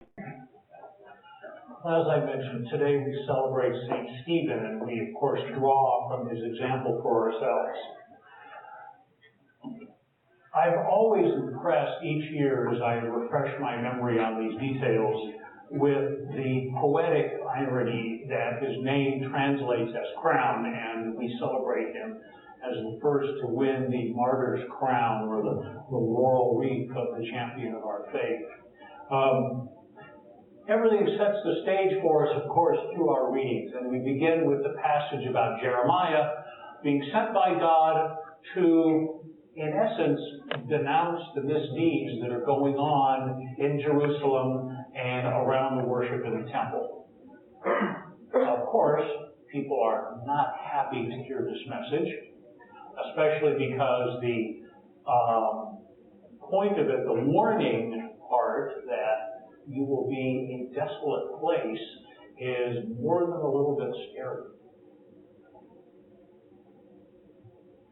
As I mentioned, today we celebrate St. Stephen, and we, of course, draw from his example for ourselves. I've always impressed each year as I refresh my memory on these details with the poetic irony that his name translates as crown, and we celebrate him as the first to win the martyr's crown, or the laurel wreath of the champion of our faith. Everything sets the stage for us, of course, through our readings. And we begin with the passage about Jeremiah being sent by God to, in essence, denounce the misdeeds that are going on in Jerusalem and around the worship in the temple. Of course, people are not happy to hear this message, especially because the point of it, the warning part that you will be a desolate place, is more than a little bit scary.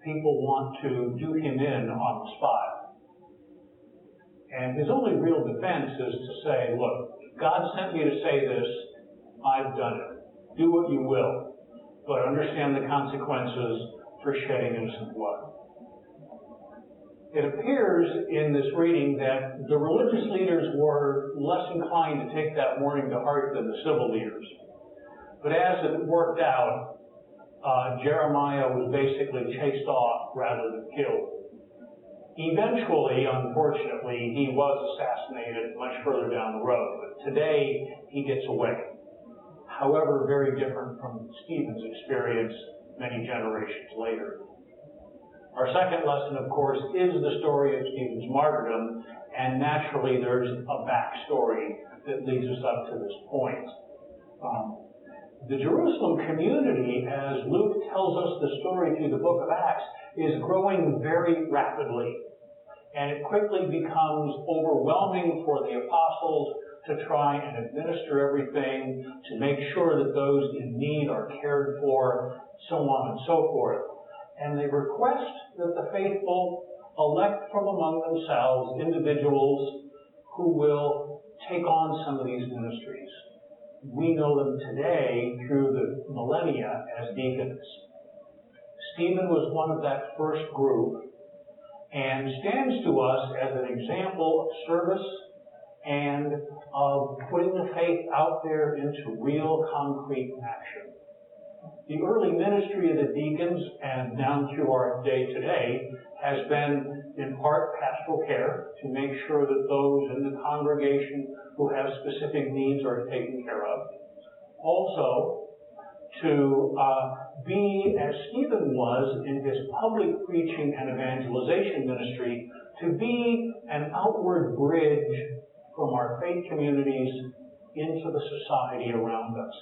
People want to do him in on the spot. And his only real defense is to say, look, God sent me to say this, I've done it. Do what you will, but understand the consequences for shedding innocent blood. It appears in this reading that the religious leaders were less inclined to take that warning to heart than the civil leaders. But as it worked out, Jeremiah was basically chased off rather than killed. Eventually, unfortunately, he was assassinated much further down the road, but today he gets away. However, very different from Stephen's experience many generations later. Our second lesson, of course, is the story of Stephen's martyrdom, and naturally there's a backstory that leads us up to this point. The Jerusalem community, as Luke tells us the story through the book of Acts, is growing very rapidly. And it quickly becomes overwhelming for the apostles to try and administer everything, to make sure that those in need are cared for, so on and so forth. And they request that the faithful elect from among themselves individuals who will take on some of these ministries. We know them today through the millennia as deacons. Stephen was one of that first group and stands to us as an example of service and of putting the faith out there into real concrete action. The early ministry of the deacons, and down through our day today, has been in part pastoral care to make sure that those in the congregation who have specific needs are taken care of. Also, to be, as Stephen was in his public preaching and evangelization ministry, to be an outward bridge from our faith communities into the society around us.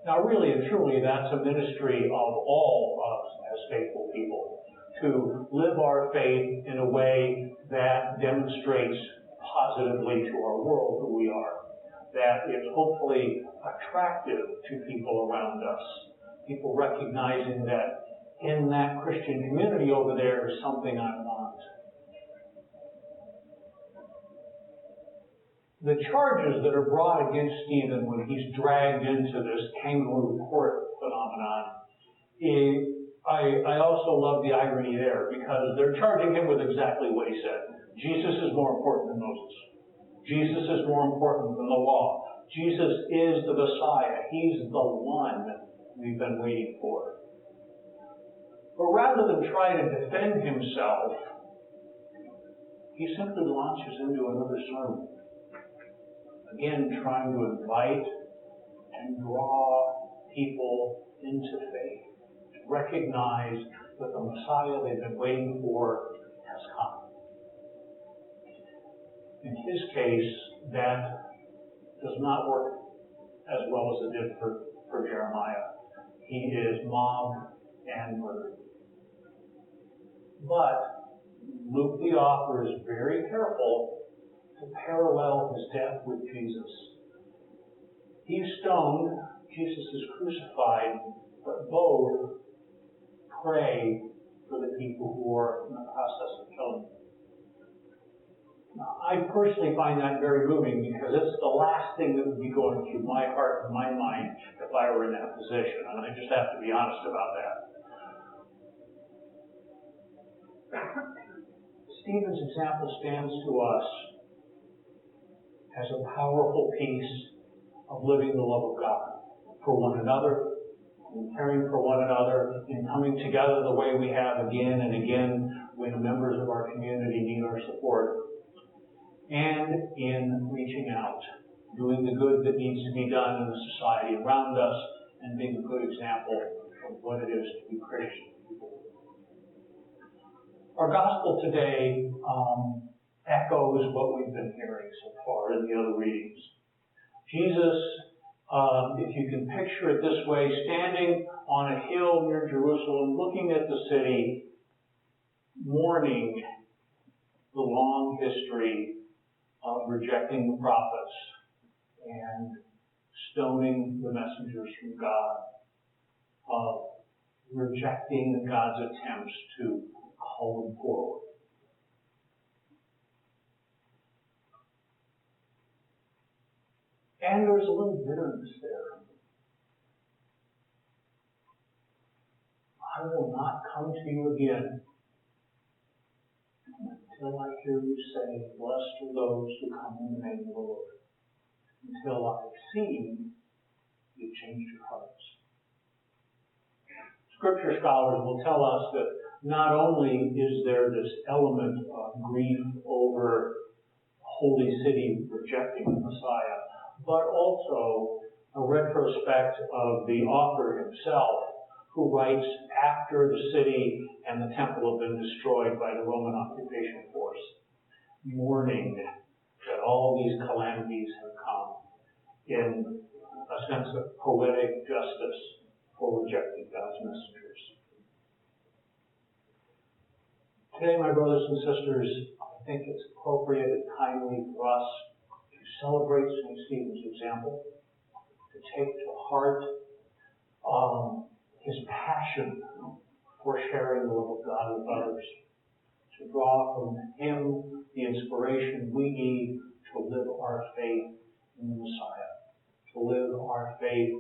Now, really and truly, that's a ministry of all of us as faithful people, to live our faith in a way that demonstrates positively to our world who we are, that is hopefully attractive to people around us, people recognizing that in that Christian community over there is something I'm not. The charges that are brought against Stephen when he's dragged into this kangaroo court phenomenon, I also love the irony there, because they're charging him with exactly what he said. Jesus is more important than Moses. Jesus is more important than the law. Jesus is the Messiah. He's the one we've been waiting for. But rather than try to defend himself, he simply launches into another sermon. Again, trying to invite and draw people into faith, to recognize that the Messiah they've been waiting for has come. In his case, that does not work as well as it did for Jeremiah. He is mobbed and murdered. But Luke the author is very careful to parallel his death with Jesus. He's stoned, Jesus is crucified, but both pray for the people who are in the process of killing him. I personally find that very moving because it's the last thing that would be going through my heart and my mind if I were in that position. And I just have to be honest about that. Stephen's example stands to us as a powerful piece of living the love of God for one another, in caring for one another, in coming together the way we have again and again when members of our community need our support, and in reaching out, doing the good that needs to be done in the society around us, and being a good example of what it is to be Christian people. Our gospel today echoes what we've been hearing so far in the other readings. Jesus, if you can picture it this way, standing on a hill near Jerusalem, looking at the city, mourning the long history of rejecting the prophets and stoning the messengers from God, of rejecting God's attempts to call them forward. And there's a little bitterness there. I will not come to you again until I hear you say, blessed are those who come in the name of the Lord. Until I see you change your hearts. Scripture scholars will tell us that not only is there this element of grief over holy city rejecting the Messiah, but also a retrospect of the author himself, who writes after the city and the temple have been destroyed by the Roman occupation force, mourning that all these calamities have come in a sense of poetic justice for rejecting God's messengers. Today, my brothers and sisters, I think it's appropriate and timely for us to celebrate St. Stephen's example, to take to heart his passion for sharing the love of God with others, to draw from him the inspiration we need to live our faith in the Messiah, to live our faith,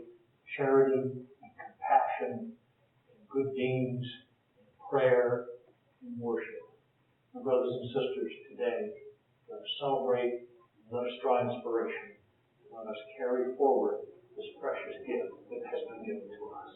charity and compassion, in good deeds, in prayer, and worship. My brothers and sisters, today, let us celebrate, let us draw inspiration, let us carry forward this precious gift that has been given to us.